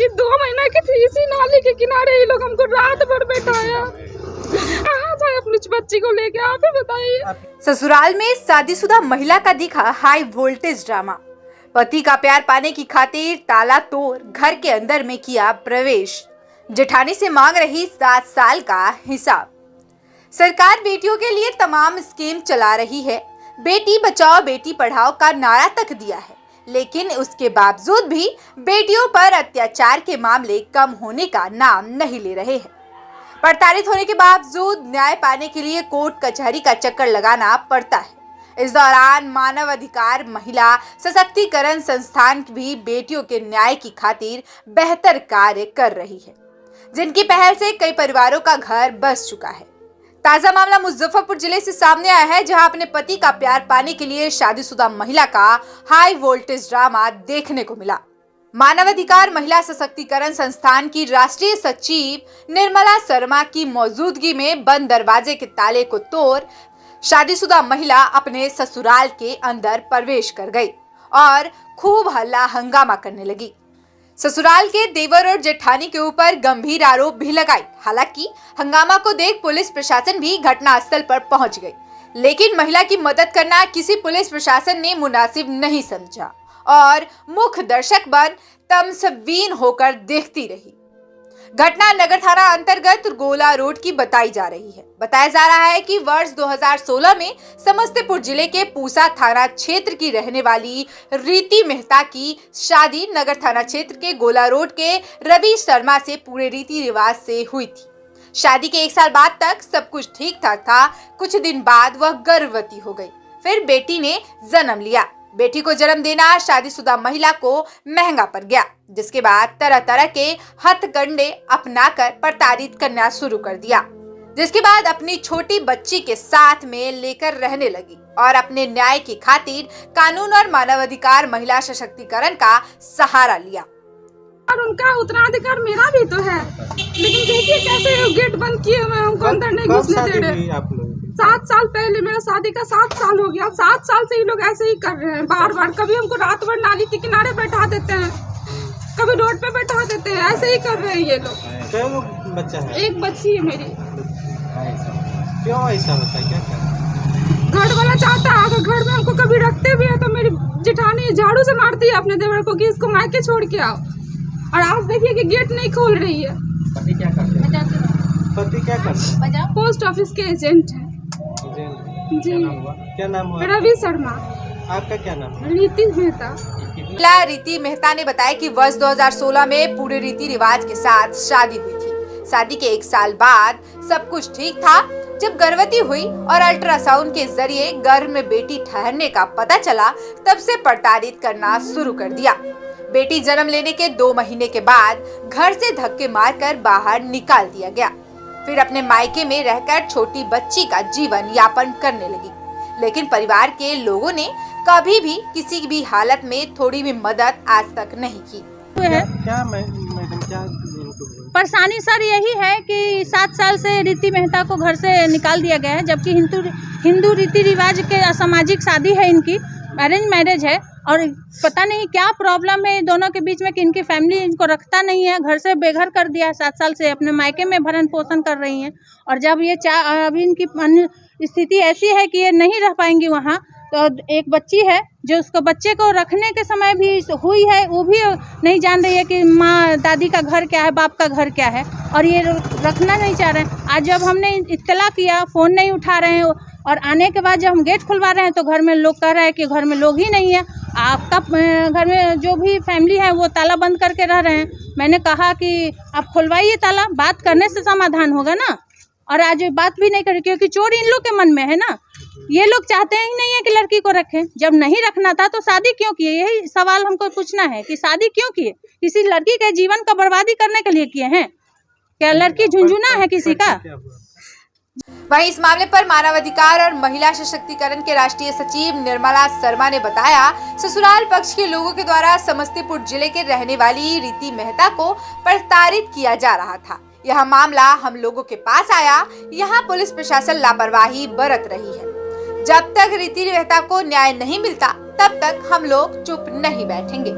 बच्ची 2 महीना की थी, इसी नाली के किनारे ये लोग हमको रात भर बैठाया। कहाँ जाए अपनी बच्ची को लेके, आप ही बताइए। ससुराल में शादीशुदा महिला का दिखा हाई वोल्टेज ड्रामा। पति का प्यार पाने की खातिर ताला तोड़ घर के अंदर में किया प्रवेश। जेठानी से मांग रही 7 साल का हिसाब। सरकार बेटियों के लिए तमाम स्कीम चला रही है। बेटी बचाओ बेटी पढ़ाओ का नारा तक दिया है, लेकिन उसके बावजूद भी बेटियों पर अत्याचार के मामले कम होने का नाम नहीं ले रहे हैं। प्रताड़ित होने के बावजूद न्याय पाने के लिए कोर्ट कचहरी का चक्कर लगाना पड़ता है। इस दौरान मानव अधिकार महिला सशक्तिकरण संस्थान भी बेटियों के न्याय की खातिर बेहतर कार्य कर रही है, जिनकी पहल से कई परिवारों का घर बस चुका है। ताजा मामला मुजफ्फरपुर जिले से सामने आया है, जहां अपने पति का प्यार पाने के लिए शादीशुदा महिला का हाई वोल्टेज ड्रामा देखने को मिला। मानवाधिकार महिला सशक्तिकरण संस्थान की राष्ट्रीय सचिव निर्मला शर्मा की मौजूदगी में बंद दरवाजे के ताले को तोड़ शादीशुदा महिला अपने ससुराल के अंदर प्रवेश कर गई और खूब हल्ला हंगामा करने लगी। ससुराल के देवर और जेठानी के ऊपर गंभीर आरोप भी लगाए। हालांकि हंगामा को देख पुलिस प्रशासन भी घटनास्थल पर पहुंच गई, लेकिन महिला की मदद करना किसी पुलिस प्रशासन ने मुनासिब नहीं समझा और मुख्य दर्शक बन तमसवीन होकर देखती रही। घटना नगर थाना अंतर्गत गोला रोड की बताई जा रही है। बताया जा रहा है कि वर्ष 2016 में समस्तीपुर जिले के पूसा थाना क्षेत्र की रहने वाली रीति मेहता की शादी नगर थाना क्षेत्र के गोला रोड के रवि शर्मा से पूरे रीति रिवाज से हुई थी। शादी के 1 साल बाद तक सब कुछ ठीक ठाक था। कुछ दिन बाद वह गर्भवती हो गई, फिर बेटी ने जन्म लिया। बेटी को जन्म देना शादीशुदा महिला को महंगा पड़ गया, जिसके बाद तरह तरह के हथकंडे अपनाकर प्रताड़ित करना शुरू कर दिया, जिसके बाद अपनी छोटी बच्ची के साथ में लेकर रहने लगी और अपने न्याय की खातिर कानून और मानवाधिकार महिला सशक्तिकरण का सहारा लिया। और उनका उत्तराधिकार मेरा भी तो है, लेकिन देखिए कैसे गेट बंद किए हुए, हमको अंदर नहीं घुसने दे रहे। 7 साल पहले मेरा शादी का 7 साल हो गया। 7 साल से ये लोग ऐसे ही कर रहे हैं बार बार। कभी हमको रात भर नाली के किनारे बैठा देते हैं, कभी रोड पे बैठा देते हैं, ऐसे ही कर रहे हैं ये लोग। क्या बच्चा है? एक बच्ची है मेरी। क्यों ऐसा होता है, क्या घर वाला चाहता है, अगर घर में हमको कभी रखते भी है तो मेरी जेठानी झाड़ू से मारती है अपने देवर को कि इसको मायके छोड़ के आओ। और आज देखिए कि गेट नहीं खोल रही है। पति क्या करते हैं? पति क्या करते हैं? पोस्ट ऑफिस के एजेंट है जी। क्या नाम हुआ? रवि शर्मा। आपका क्या नाम है? रीति मेहता। रीति मेहता ने बताया कि वर्ष 2016 में पूरे रीति रिवाज के साथ शादी हुई थी। शादी के 1 साल बाद सब कुछ ठीक था। जब गर्भवती हुई और अल्ट्रासाउंड के जरिए गर्भ में बेटी ठहरने का पता चला, तब से प्रताड़ित करना शुरू कर दिया। बेटी जन्म लेने के 2 महीने के बाद घर से धक्के मारकर बाहर निकाल दिया गया। फिर अपने मायके में रहकर छोटी बच्ची का जीवन यापन करने लगी, लेकिन परिवार के लोगों ने कभी भी किसी भी हालत में थोड़ी भी मदद आज तक नहीं की। क्या मैडम क्या परेशानी सर यही है कि 7 साल से रीति मेहता को घर से निकाल दिया गया है, जबकि हिंदू रीति रिवाज के असामाजिक शादी है, इनकी अरेंज मैरिज है। और पता नहीं क्या प्रॉब्लम है दोनों के बीच में कि इनकी फैमिली इनको रखता नहीं है, घर से बेघर कर दिया है। 7 साल से अपने मायके में भरण पोषण कर रही हैं, और जब ये अभी इनकी स्थिति ऐसी है कि ये नहीं रह पाएंगी वहाँ, तो एक बच्ची है जो उसको बच्चे को रखने के समय भी हुई है, वो भी नहीं जान रही है कि माँ दादी का घर क्या है, बाप का घर क्या है, और ये रखना नहीं चाह रहे हैं। आज जब हमने इत्तला किया, फ़ोन नहीं उठा रहे हैं, और आने के बाद जब हम गेट खुलवा रहे हैं तो घर में लोग कह रहे हैं कि घर में लोग ही नहीं है, आपका घर में जो भी फैमिली है वो ताला बंद करके रह रहे हैं। मैंने कहा कि आप खुलवाइए ताला, बात करने से समाधान होगा ना। और आज बात भी नहीं करें, क्योंकि चोर इन लोग के मन में है ना। ये लोग चाहते ही नहीं है कि लड़की को रखें। जब नहीं रखना था तो शादी क्यों किए? यही सवाल हमको पूछना है कि शादी क्यों किए? किसी लड़की के जीवन का बर्बादी करने के लिए किए हैं क्या? लड़की झुंझुना है किसी का? वहीं इस मामले पर मानवाधिकार और महिला सशक्तिकरण के राष्ट्रीय सचिव निर्मला शर्मा ने बताया, ससुराल पक्ष के लोगों के द्वारा समस्तीपुर जिले के रहने वाली रीति मेहता को प्रताड़ित किया जा रहा था। यह मामला हम लोगों के पास आया। यहाँ पुलिस प्रशासन लापरवाही बरत रही है। जब तक रीति मेहता को न्याय नहीं मिलता, तब तक हम लोग चुप नहीं बैठेंगे।